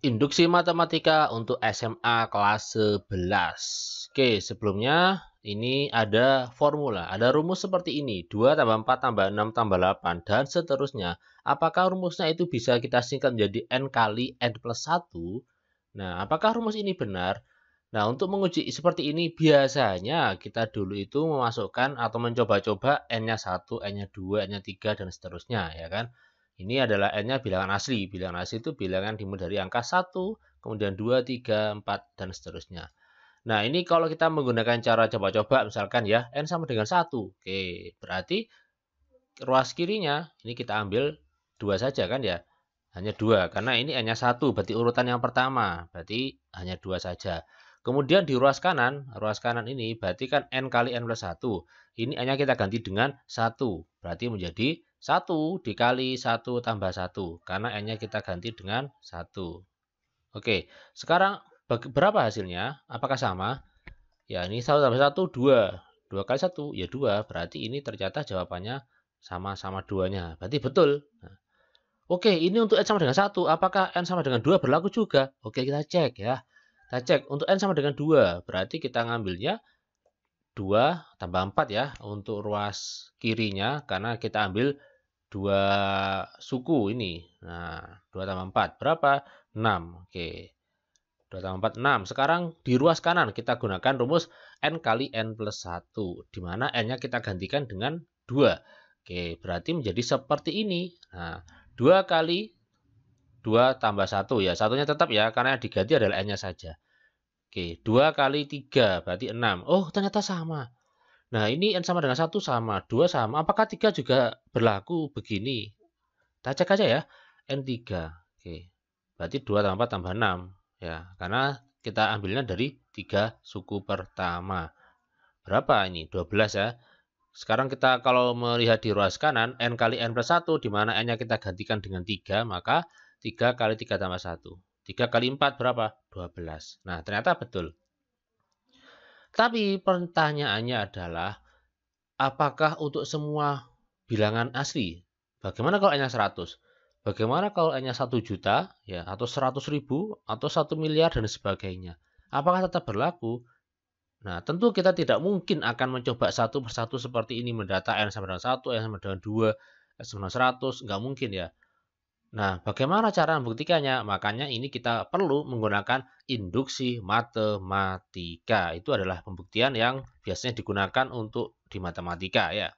Induksi matematika untuk SMA kelas 11. Oke, sebelumnya ini ada formula, ada rumus seperti ini. 2 tambah 4 tambah 6 tambah 8, dan seterusnya. Apakah rumusnya itu bisa kita singkat menjadi N kali N plus 1? Nah, apakah rumus ini benar? Nah, untuk menguji seperti ini, biasanya kita dulu itu memasukkan atau mencoba-coba N-nya 1, N-nya 2, N-nya 3, dan seterusnya, ya kan? Ini adalah N-nya bilangan asli. Bilangan asli itu bilangan dimulai dari angka 1, kemudian 2, 3, 4, dan seterusnya. Nah, ini kalau kita menggunakan cara coba-coba, misalkan ya, N sama dengan 1. Oke, berarti ruas kirinya, ini kita ambil 2 saja kan ya. Hanya 2, karena ini N-nya 1, berarti urutan yang pertama. Berarti hanya 2 saja. Kemudian di ruas kanan ini berarti kan N kali N plus 1. Ini N-nya kita ganti dengan 1. Berarti menjadi 1 dikali 1 tambah 1. Karena N-nya kita ganti dengan 1. Oke, sekarang berapa hasilnya? Apakah sama? Ya, ini 1 tambah 1, 2. 2 kali 1, ya 2. Berarti ini ternyata jawabannya sama-sama 2-nya. Berarti betul. Nah, oke, ini untuk N sama dengan 1. Apakah N sama dengan 2 berlaku juga? Oke, kita cek ya. Kita cek. Untuk N sama dengan 2. Berarti kita ngambilnya 2 tambah 4 ya. Untuk ruas kirinya. Karena kita ambil 2 suku ini. Nah, 2 tambah 4. Berapa? 6. Oke. 2 tambah 4, 6. Sekarang di ruas kanan kita gunakan rumus N kali N plus 1. Di mana N-nya kita gantikan dengan 2. Oke, berarti menjadi seperti ini. Nah, 2 kali 2 tambah 1 ya. Satunya tetap ya, karena yang diganti adalah N-nya saja. Oke, 2 kali 3 berarti 6. Oh, ternyata sama. Nah, ini N sama dengan 1 sama, 2 sama. Apakah 3 juga berlaku begini? Kita cek aja ya. N3. Oke, berarti 2 tambah 4 tambah 6. Ya, karena kita ambilnya dari 3 suku pertama. Berapa ini? 12 ya. Sekarang kita kalau melihat di ruas kanan, N kali N plus 1, di mana N-nya kita gantikan dengan 3, maka 3 kali 3 tambah 1. 3 kali 4 berapa? 12. Nah, ternyata betul. Tapi pertanyaannya adalah, apakah untuk semua bilangan asli? Bagaimana kalau N-nya 100? Bagaimana kalau N-nya 1 juta, ya, atau 100 ribu, atau 1 miliar, dan sebagainya? Apakah tetap berlaku? Nah, tentu kita tidak mungkin akan mencoba satu persatu seperti ini, mendata N sama dengan 1, N sama dengan 2, N sama dengan 100, nggak mungkin ya. Nah, bagaimana cara membuktikannya? Makanya ini kita perlu menggunakan induksi matematika. Itu adalah pembuktian yang biasanya digunakan untuk di matematika ya.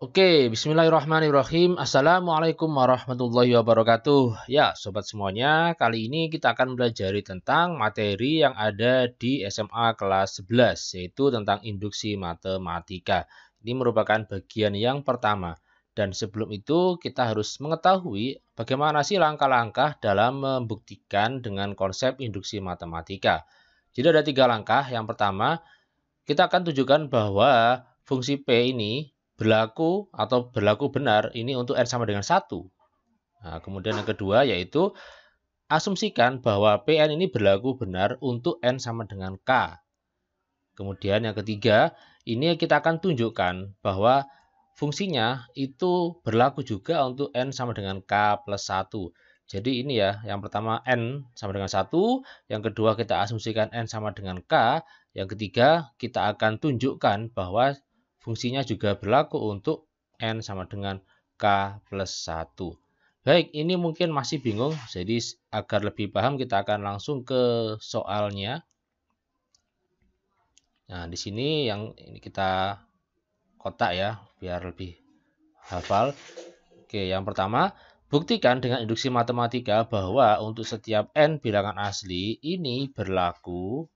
Oke, bismillahirrahmanirrahim. Assalamualaikum warahmatullahi wabarakatuh. Ya, sobat semuanya, kali ini kita akan belajar tentang materi yang ada di SMA kelas 11, yaitu tentang induksi matematika. Ini merupakan bagian yang pertama. Dan sebelum itu, kita harus mengetahui bagaimana sih langkah-langkah dalam membuktikan dengan konsep induksi matematika. Jadi ada 3 langkah. Yang pertama, kita akan tunjukkan bahwa fungsi P ini berlaku atau berlaku benar ini untuk N sama dengan 1. Nah, kemudian yang kedua yaitu asumsikan bahwa Pn ini berlaku benar untuk N sama dengan K. Kemudian yang ketiga, ini kita akan tunjukkan bahwa fungsinya itu berlaku juga untuk N sama dengan K plus 1. Jadi ini ya, yang pertama N sama dengan 1, yang kedua kita asumsikan N sama dengan K, yang ketiga kita akan tunjukkan bahwa fungsinya juga berlaku untuk N sama dengan K plus 1. Baik, ini mungkin masih bingung, jadi agar lebih paham kita akan langsung ke soalnya. Nah, di sini yang ini kita kotak ya, biar lebih hafal. Oke, yang pertama, buktikan dengan induksi matematika bahwa untuk setiap N bilangan asli ini berlaku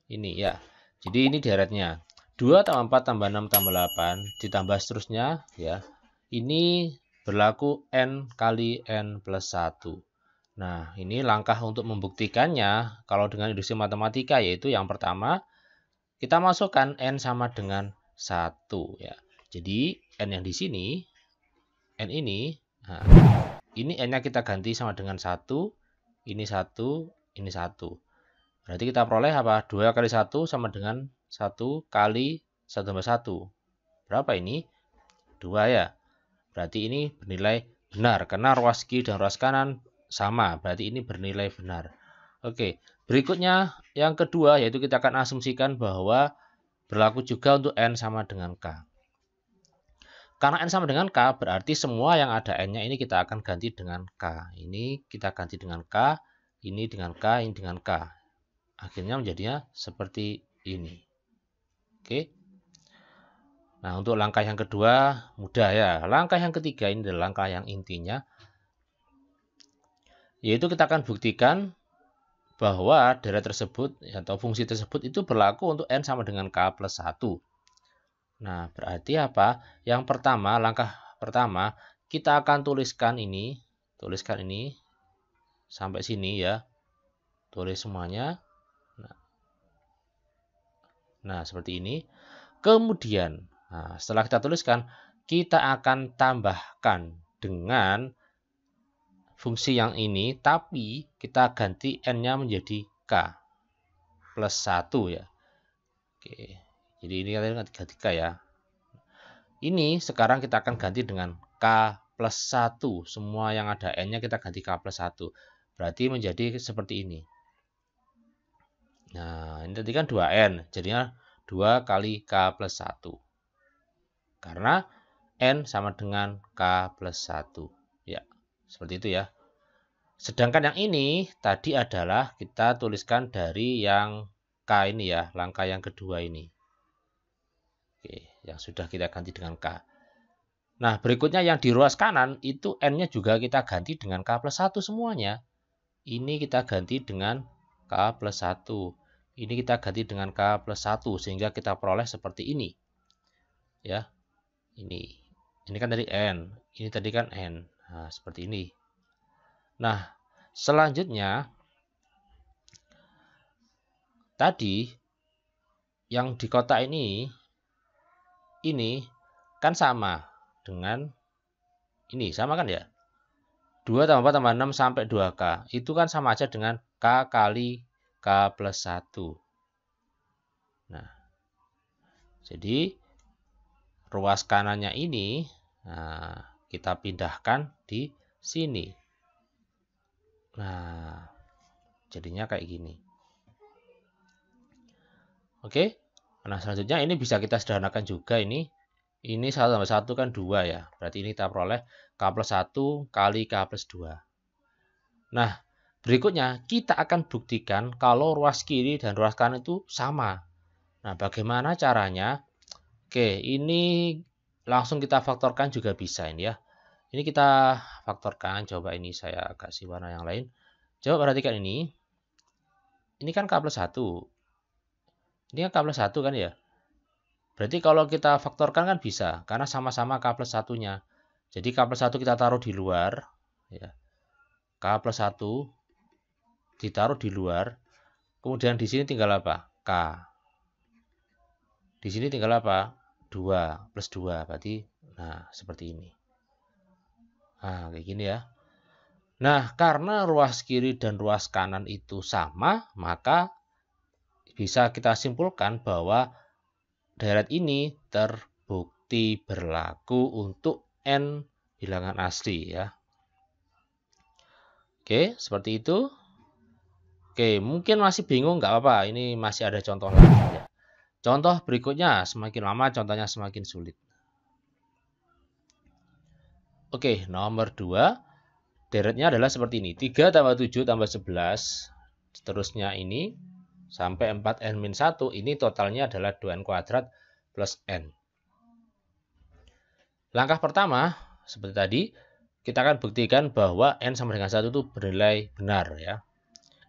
ini ya. Jadi ini deretnya. 2 tambah 4 tambah 6 tambah 8 ditambah seterusnya ya. Ini berlaku N kali N plus 1. Nah, ini langkah untuk membuktikannya kalau dengan induksi matematika yaitu yang pertama, kita masukkan N sama dengan 1 ya. Jadi N yang di sini, N ini, nah, ini N-nya kita ganti sama dengan 1, ini 1, ini 1. Berarti kita peroleh apa? 2 kali 1 sama dengan 1 kali 1 tambah 1. Berapa ini? 2 ya. Berarti ini bernilai benar, karena ruas kiri dan ruas kanan sama, berarti ini bernilai benar. Oke, berikutnya yang kedua yaitu kita akan asumsikan bahwa berlaku juga untuk N sama dengan K. Karena N sama dengan K, berarti semua yang ada N-nya ini kita akan ganti dengan K. Ini kita ganti dengan K, ini dengan K, ini dengan K. Akhirnya menjadinya seperti ini. Oke. Nah, untuk langkah yang kedua mudah ya. Langkah yang ketiga ini adalah langkah yang intinya, yaitu kita akan buktikan bahwa deret tersebut atau fungsi tersebut itu berlaku untuk N sama dengan K plus 1. Nah, berarti apa? Yang pertama, langkah pertama, kita akan tuliskan ini sampai sini ya. Tulis semuanya. Nah, seperti ini. Kemudian, nah, setelah kita tuliskan, kita akan tambahkan dengan fungsi yang ini, tapi kita ganti N-nya menjadi K plus 1 ya. Oke, jadi ini kan 3 ya. Ini sekarang kita akan ganti dengan K plus 1. Semua yang ada N-nya kita ganti K plus 1. Berarti menjadi seperti ini. Nah, ini tadi kan 2N. Jadinya 2 kali K plus 1. Karena N sama dengan K plus 1. Ya, seperti itu ya. Sedangkan yang ini tadi adalah kita tuliskan dari yang K ini ya, langkah yang kedua ini. Oke, yang sudah kita ganti dengan K. Nah, berikutnya yang di ruas kanan itu N-nya juga kita ganti dengan K plus 1 semuanya. Ini kita ganti dengan K plus 1. Ini kita ganti dengan K plus 1 sehingga kita peroleh seperti ini. Ya. Ini kan tadi N, ini tadi kan N. Nah, seperti ini. Nah, selanjutnya tadi yang di kotak ini kan sama dengan ini, sama kan ya? 2 tambah 4 tambah 6 sampai 2K. Itu kan sama aja dengan K kali K plus 1. Nah, jadi ruas kanannya ini kita pindahkan di sini. Nah, jadinya kayak gini. Oke. Nah, selanjutnya ini bisa kita sederhanakan juga ini. Ini 1 tambah 1 kan 2 ya. Berarti ini kita peroleh K plus 1 kali K plus 2. Nah, berikutnya kita akan buktikan kalau ruas kiri dan ruas kanan itu sama. Nah, bagaimana caranya? Oke, ini langsung kita faktorkan juga bisa ini ya. Ini kita faktorkan. Coba ini saya kasih warna yang lain. Coba perhatikan ini. Ini kan K plus 1. Ini kan K plus 1 kan ya. Berarti kalau kita faktorkan kan bisa. Karena sama-sama K plus 1-nya. Jadi K plus 1 kita taruh di luar. Ya. K plus 1 ditaruh di luar. Kemudian di sini tinggal apa? K. Di sini tinggal apa? 2 plus 2. Berarti, nah seperti ini. Nah, kayak gini ya. Nah, karena ruas kiri dan ruas kanan itu sama, maka bisa kita simpulkan bahwa deret ini terbukti berlaku untuk N bilangan asli ya. Oke, seperti itu. Oke, mungkin masih bingung, nggak apa-apa. Ini masih ada contoh lagi ya. Contoh berikutnya, semakin lama contohnya semakin sulit. Oke, nomor 2. Deretnya adalah seperti ini. 3 tambah 7 tambah 11. Seterusnya ini sampai 4N-1. Ini totalnya adalah 2N kuadrat plus N. Langkah pertama, seperti tadi, kita akan buktikan bahwa N sama dengan 1 itu bernilai benar ya.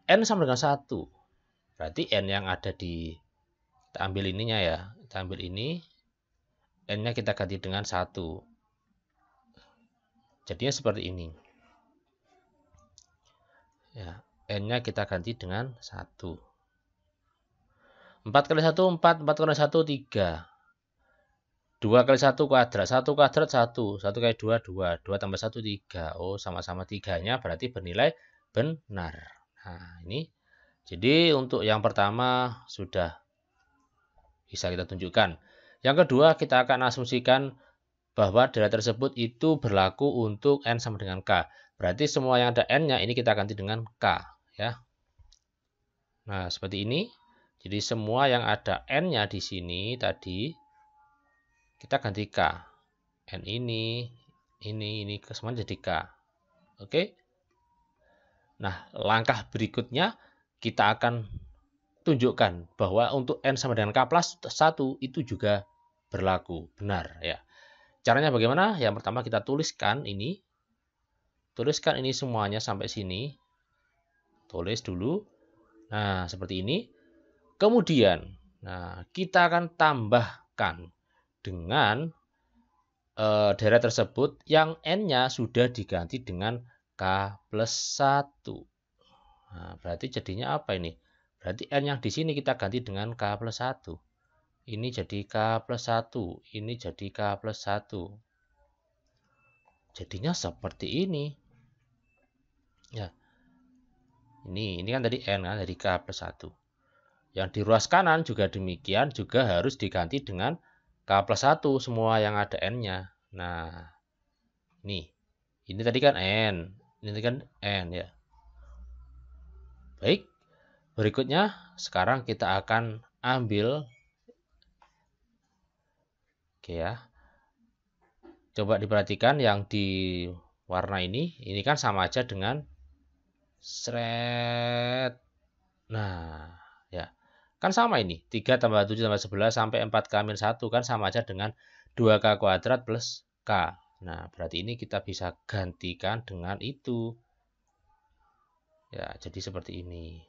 N sama dengan 1. Berarti N yang ada di, kita ambil ininya ya. Kita ambil ini, N-nya kita ganti dengan 1. Jadinya seperti ini. Ya, N-nya kita ganti dengan 1. 4 kali 1, 4. 4 kali 1, 3. 2 kali 1 kuadrat. 1 kuadrat 1. 1 kali 2, 2. 2 tambah 1, 3. Oh, sama-sama 3-nya berarti bernilai benar. Nah, ini. Jadi, untuk yang pertama sudah bisa kita tunjukkan. Yang kedua, kita akan asumsikan bahwa deret tersebut itu berlaku untuk N sama dengan K. Berarti semua yang ada N-nya ini kita ganti dengan K. Ya. Nah, seperti ini. Jadi semua yang ada N-nya di sini tadi, kita ganti K. N ini semua jadi K. Oke. Nah, langkah berikutnya kita akan tunjukkan bahwa untuk N sama dengan K plus 1 itu juga berlaku. Benar ya. Caranya bagaimana? Yang pertama kita tuliskan ini. Tuliskan ini semuanya sampai sini. Tulis dulu. Nah, seperti ini. Kemudian, nah, kita akan tambahkan dengan deret tersebut yang N-nya sudah diganti dengan K plus 1. Nah, berarti jadinya apa ini? Berarti N yang di sini kita ganti dengan K plus 1. Ini jadi K plus 1. Ini jadi K plus 1. Jadinya seperti ini. Ya. Ini kan tadi N kan, dari K plus 1. Yang di ruas kanan juga demikian, juga harus diganti dengan K plus 1 semua yang ada N-nya. Nah, ini tadi kan N. Ini kan N ya. Baik. Berikutnya, sekarang kita akan ambil. Oke ya. Coba diperhatikan yang di warna ini kan sama aja dengan seret. Nah, ya. Kan sama ini. 3 tambah 7 tambah 11 sampai 4K-1 kan sama aja dengan 2K kuadrat plus K. Nah, berarti ini kita bisa gantikan dengan itu. Ya, jadi seperti ini.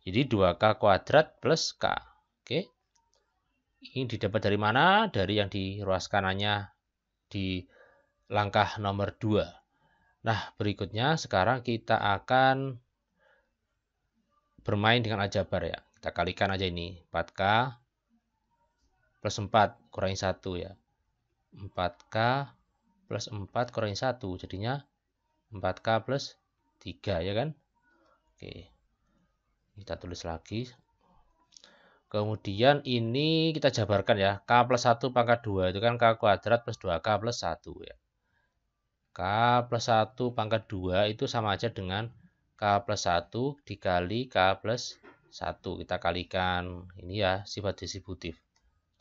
Jadi 2K kuadrat plus K. Oke. Ini didapat dari mana? Dari yang di ruas kanannya di langkah nomor 2. Nah, berikutnya sekarang kita akan bermain dengan aljabar ya. Kita kalikan aja ini. 4K plus 4 kurangi 1 ya. 4K plus 4 kurangi 1. Jadinya 4K plus 3 ya kan. Oke. Kita tulis lagi. Kemudian ini kita jabarkan ya. K plus 1 pangkat 2 itu kan K kuadrat plus 2K plus 1 ya. K plus 1 pangkat 2 itu sama aja dengan K plus 1 dikali K plus 1. Kita kalikan. Ini ya sifat distributif.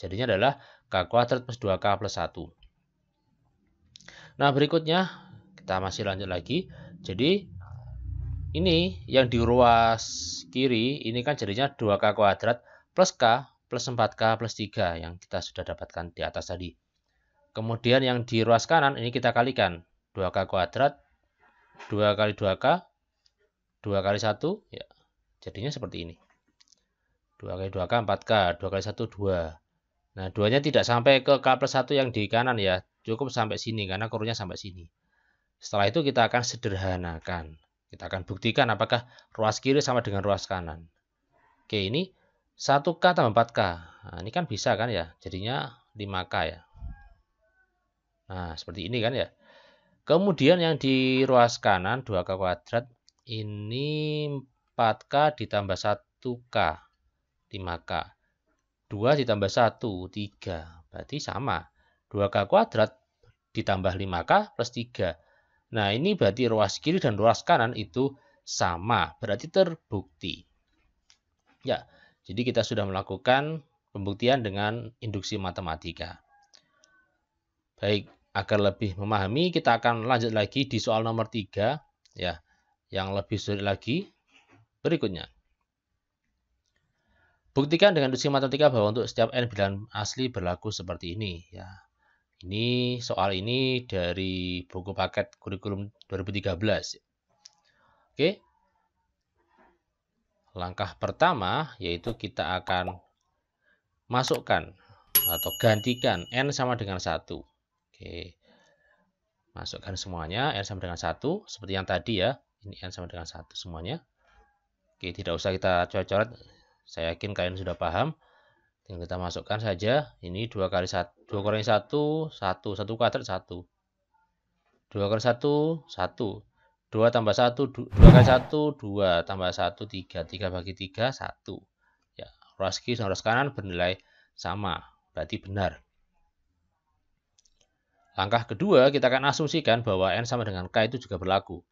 Jadinya adalah K kuadrat plus 2K plus 1. Nah, berikutnya kita masih lanjut lagi. Jadi ini yang di ruas kiri ini kan jadinya 2K kuadrat plus K plus 4K plus 3 yang kita sudah dapatkan di atas tadi. Kemudian yang di ruas kanan ini kita kalikan. 2K kuadrat, 2 kali 2K, 2 kali 1, ya. Jadinya seperti ini. 2 kali 2K, 4K, 2 kali 1, 2. Nah, 2-nya tidak sampai ke K plus 1 yang di kanan ya. Cukup sampai sini, karena kurungnya sampai sini. Setelah itu kita akan sederhanakan. Kita akan buktikan apakah ruas kiri sama dengan ruas kanan. Oke, ini 1K tambah 4K. Nah, ini kan bisa kan ya. Jadinya 5K ya. Nah, seperti ini kan ya. Kemudian yang di ruas kanan 2K kuadrat. Ini 4K ditambah 1K. 5K. 2 ditambah 1, 3. Berarti sama. 2K kuadrat ditambah 5K plus 3. Nah, ini berarti ruas kiri dan ruas kanan itu sama. Berarti terbukti. Ya, jadi kita sudah melakukan pembuktian dengan induksi matematika. Baik, agar lebih memahami, kita akan lanjut lagi di soal nomor 3. Ya, yang lebih sulit lagi berikutnya. Buktikan dengan induksi matematika bahwa untuk setiap n bilangan asli berlaku seperti ini. Ya, ini soal ini dari buku paket kurikulum 2013. Oke. Langkah pertama yaitu kita akan masukkan atau gantikan n sama dengan 1. Oke. Masukkan semuanya n sama dengan 1 seperti yang tadi ya. Ini n sama dengan 1 semuanya. Oke, tidak usah kita coret-coret. Saya yakin kalian sudah paham. Tinggal kita masukkan saja. Ini 2 kali 1, 2 kurangi 1, 1, 1 kuadrat 1. 2 kali 1, 1. 2 tambah 1, 2 kali 1, 2 tambah 1, 3. 3 bagi 3, 1. Ya, ruas kiri dan ruas kanan bernilai sama. Berarti benar. Langkah kedua, kita akan asumsikan bahwa N sama dengan K itu juga berlaku.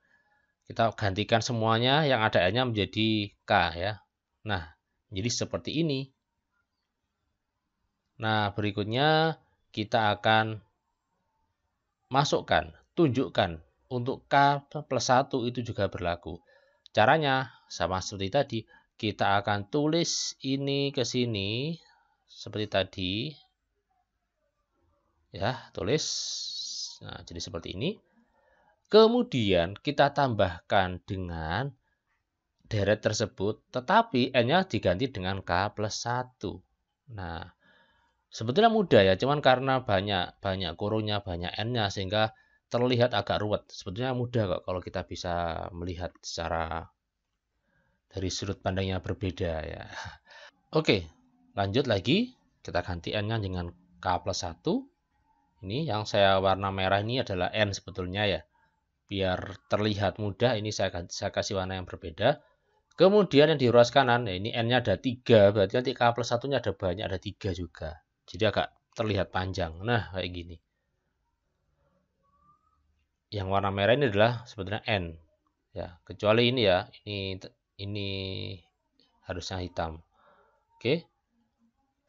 Kita gantikan semuanya yang ada N-nya menjadi K ya. Nah, jadi seperti ini. Nah, berikutnya kita akan masukkan, tunjukkan untuk K plus 1 itu juga berlaku. Caranya sama seperti tadi, kita akan tulis ini ke sini seperti tadi. Ya, tulis. Nah, jadi seperti ini. Kemudian kita tambahkan dengan deret tersebut, tetapi N-nya diganti dengan K plus 1. Nah, sebetulnya mudah ya, cuman karena banyak kurungnya, banyak N-nya, sehingga terlihat agak ruwet. Sebetulnya mudah kok kalau kita bisa melihat secara dari sudut pandang yang berbeda ya. Oke, lanjut lagi. Kita ganti N-nya dengan K plus 1. Ini yang saya warna merah ini adalah N sebetulnya ya. Biar terlihat mudah, ini saya kasih warna yang berbeda. Kemudian yang di ruas kanan, ya ini N-nya ada 3, berarti nanti K plus 1-nya ada banyak, ada 3 juga. Jadi agak terlihat panjang. Nah, kayak gini. Yang warna merah ini adalah sebetulnya N. Ya, kecuali ini ya, ini harusnya hitam. Oke,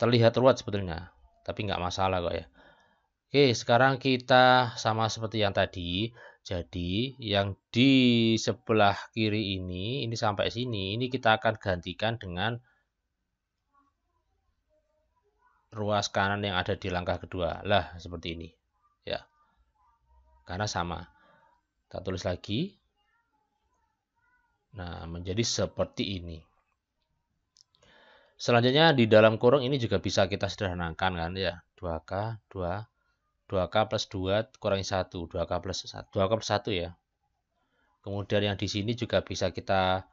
terlihat ruwet sebetulnya, tapi nggak masalah kok ya. Oke, sekarang kita sama seperti yang tadi. Jadi, yang di sebelah kiri ini sampai sini, ini kita akan gantikan dengan ruas kanan yang ada di langkah kedua. Lah, seperti ini. Ya, karena sama. Kita tulis lagi. Nah, menjadi seperti ini. Selanjutnya, di dalam kurung ini juga bisa kita sederhanakan kan ya. 2K plus 2 kurangi 1, 2K plus 1 ya. Kemudian yang di sini juga bisa kita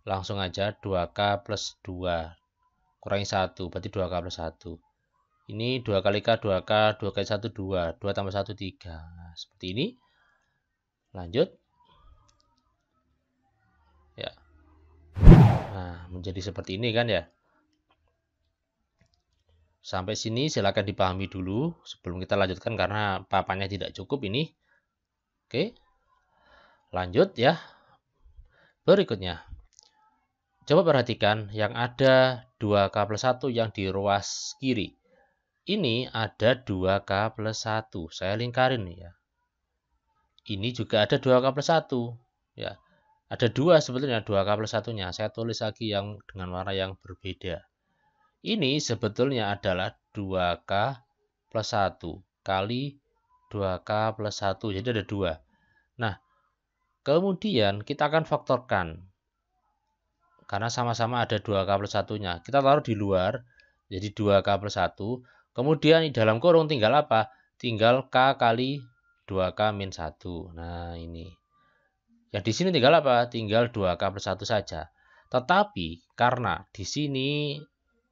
langsung aja 2K plus 2 kurangi 1, berarti 2K plus 1. Ini 2 kali K, 2K, 2 kali 1, 2. 2 tambah 1, 3. Nah, seperti ini. Lanjut. Ya. Nah, menjadi seperti ini kan ya. Sampai sini silakan dipahami dulu sebelum kita lanjutkan karena papannya tidak cukup ini. Oke. Lanjut ya. Berikutnya. Coba perhatikan yang ada 2K plus 1 yang di ruas kiri. Ini ada 2K plus 1. Saya lingkarin nih ya. Ini juga ada 2K plus 1. Ya. Ada 2 sebetulnya 2K plus 1-nya. Saya tulis lagi yang dengan warna yang berbeda. Ini sebetulnya adalah 2K plus 1 kali 2K plus 1. Jadi ada 2. Nah, kemudian kita akan faktorkan. Karena sama-sama ada 2K plus 1-nya. Kita taruh di luar, jadi 2K plus 1. Kemudian di dalam kurung tinggal apa? Tinggal K kali 2K min 1. Nah, ini. Yang di sini tinggal apa? Tinggal 2K plus 1 saja. Tetapi, karena di sini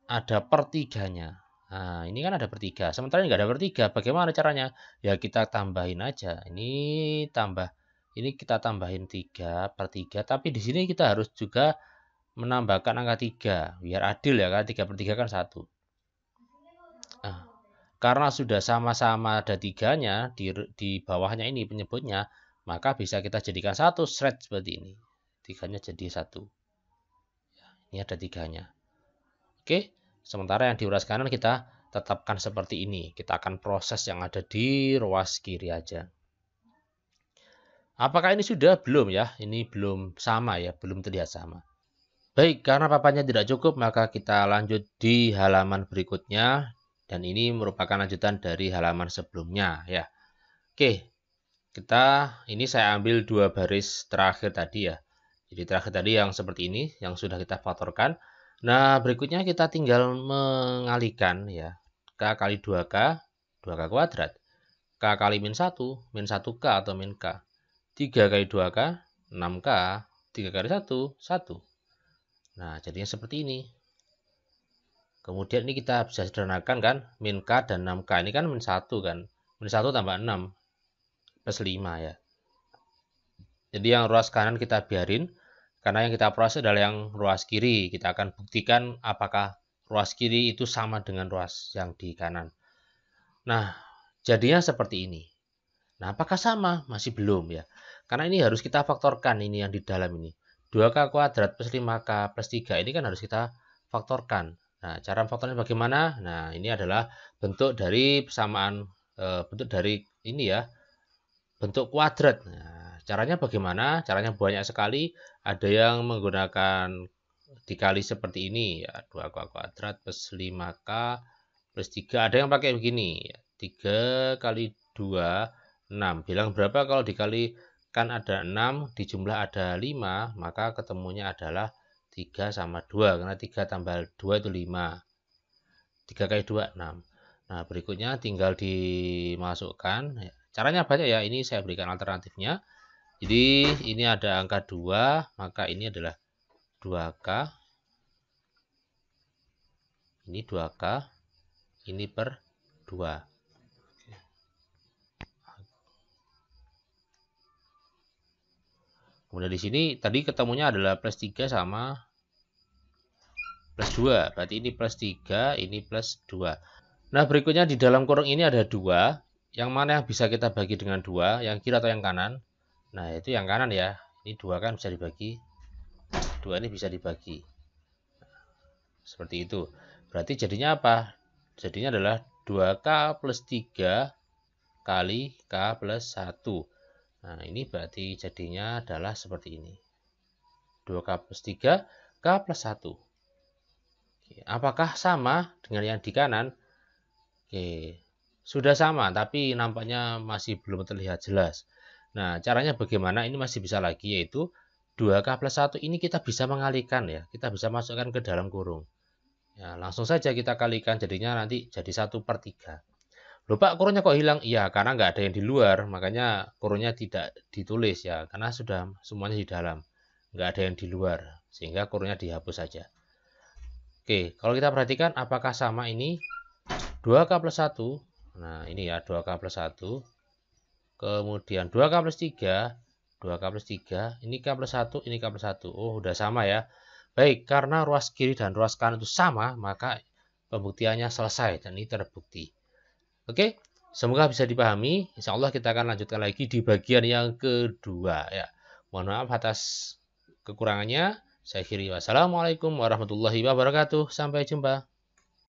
ada pertiganya. Nah, ini kan ada pertiga. Sementara ini nggak ada pertiga. Bagaimana caranya? Ya kita tambahin aja. Ini kita tambahin 3 per 3. Tapi di sini kita harus juga menambahkan angka 3. Biar adil ya kan. 3 per 3 kan 1. Nah, karena sudah sama-sama ada 3-nya di bawahnya ini penyebutnya, maka bisa kita jadikan 1 shred seperti ini. 3-nya jadi 1. Ini ada 3-nya. Oke. Sementara yang di ruas kanan kita tetapkan seperti ini. Kita akan proses yang ada di ruas kiri aja. Apakah ini sudah? Belum ya. Ini belum sama ya. Belum terlihat sama. Baik, karena papannya tidak cukup, maka kita lanjut di halaman berikutnya. Dan ini merupakan lanjutan dari halaman sebelumnya ya. Oke. Ini saya ambil 2 baris terakhir tadi ya. Jadi terakhir tadi yang seperti ini, yang sudah kita faktorkan. Nah, berikutnya kita tinggal mengalihkan ya. K kali 2K, 2K kuadrat. K kali min 1 1K atau min K. 3 kali 2K, 6K. 3 kali 1, 1. Nah, jadinya seperti ini. Kemudian ini kita bisa sederhanakan kan. Min K dan 6K. Ini kan min 1 kan. Min 1 tambah 6. Plus 5 ya. Jadi yang ruas kanan kita biarin. Karena yang kita proses adalah yang ruas kiri. Kita akan buktikan apakah ruas kiri itu sama dengan ruas yang di kanan. Nah, jadinya seperti ini. Nah, apakah sama? Masih belum ya. Karena ini harus kita faktorkan ini yang di dalam ini. 2K kuadrat plus 5K plus 3 ini kan harus kita faktorkan. Nah, cara faktornya bagaimana? Nah, ini adalah bentuk dari persamaan, bentuk dari ini ya, bentuk kuadrat. Nah, caranya bagaimana? Caranya banyak sekali. Ada yang menggunakan dikali seperti ini ya, 2K kuadrat plus 5K plus 3. Ada yang pakai begini ya, 3 kali 2 6. Bilang berapa kalau dikalikan ada 6, dijumlah ada 5, maka ketemunya adalah 3 sama 2. Karena 3 tambah 2 itu 5. 3 kali 2, 6. Nah, berikutnya tinggal dimasukkan. Caranya banyak ya, ini saya berikan alternatifnya. Jadi, ini ada angka 2, maka ini adalah 2K. Ini 2K, ini per 2. Kemudian di sini tadi ketemunya adalah plus 3 sama plus 2. Berarti ini plus 3, ini plus 2. Nah, berikutnya di dalam kurung ini ada 2. Yang mana yang bisa kita bagi dengan 2? Yang kiri atau yang kanan? Nah, itu yang kanan ya. Ini 2 kan bisa dibagi. 2 ini bisa dibagi. Seperti itu. Berarti jadinya apa? Jadinya adalah 2K plus 3 kali K plus 1. Nah, ini berarti jadinya adalah seperti ini. 2K plus 3, K plus 1. Oke, apakah sama dengan yang di kanan? Oke, sudah sama, tapi nampaknya masih belum terlihat jelas. Nah, caranya bagaimana? Ini masih bisa lagi, yaitu 2K plus 1 ini kita bisa mengalihkan ya. Kita bisa masukkan ke dalam kurung. Ya, langsung saja kita kalikan, jadinya nanti jadi 1/3. Loh Pak, kurungnya kok hilang? Iya, karena nggak ada yang di luar, makanya kurungnya tidak ditulis ya, karena sudah semuanya di dalam. Nggak ada yang di luar, sehingga kurungnya dihapus saja. Oke, kalau kita perhatikan apakah sama ini? 2K plus 1, nah ini ya 2K plus 1, kemudian 2K plus 3, 2K plus 3, ini K plus 1, ini K plus 1. Oh, udah sama ya. Baik, karena ruas kiri dan ruas kanan itu sama, maka pembuktiannya selesai dan ini terbukti. Oke, semoga bisa dipahami. Insya Allah kita akan lanjutkan lagi di bagian yang kedua ya. Mohon maaf atas kekurangannya. Saya akhiri. Wassalamualaikum warahmatullahi wabarakatuh. Sampai jumpa.